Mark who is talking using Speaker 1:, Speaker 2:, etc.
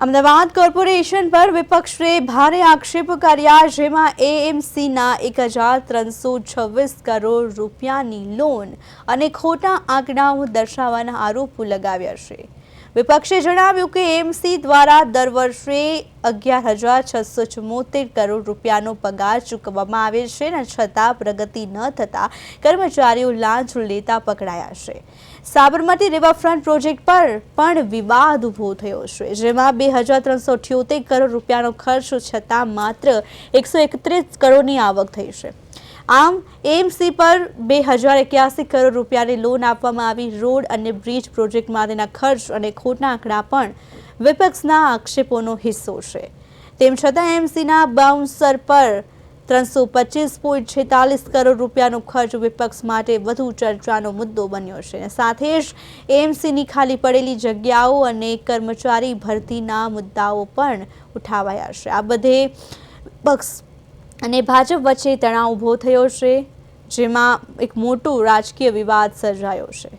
Speaker 1: Ahmedabad corporation પર વિપક્ષે ભારે આક્ષેપો કર્યા, જેમાં એએમસીના 1326 કરોડ રૂપિયાની લોન અને ખોટા આંકડાઓ દર્શાવવાના આરોપો લગાવ્યા છે। વિપક્ષે જણાવ્યું કે એએમસી દ્વારા દર વર્ષે 11,674 કરોડ રૂપિયાનો પગાર ચૂકવવામાં આવે છે, અને છતાં પ્રગતિ ન થતાં કર્મચારીઓ લાંચ લેતા પકડાયા છે। સાબરમતી રિવરફ્રન્ટ પ્રોજેક્ટ પર પણ વિવાદ ઊભો થયો છે, જેમાં 2,378 કરોડ રૂપિયાનો ખર્ચ છતાં માત્ર 131 કરોડની આવક થઈ છે। આમ એએમસી પર 2,081 કરોડ રૂપિયાની લોન આપવામાં આવી। રોડ અને બ્રિજ પ્રોજેક્ટ માટેના ખર્ચ અને ખોટા આંકડા પણ વિપક્ષના આક્ષેપોનો હિસ્સો છે। તેમ છતાં એએમસીના બાઉન્સર પર 325.46 કરોડ રૂપિયાનો ખર્ચ વિપક્ષ માટે વધુ ચર્ચાનો મુદ્દો બન્યો છે। સાથે જ એએમસીની ખાલી પડેલી જગ્યાઓ અને કર્મચારી ભરતીના મુદ્દાઓ પણ ઉઠાવાયા છે। આ બધે વિપક્ષ અને ભાજપ વચ્ચે તણાવ ઊભો થયો છે, જેમાં એક મોટો રાજકીય વિવાદ સર્જાયો છે।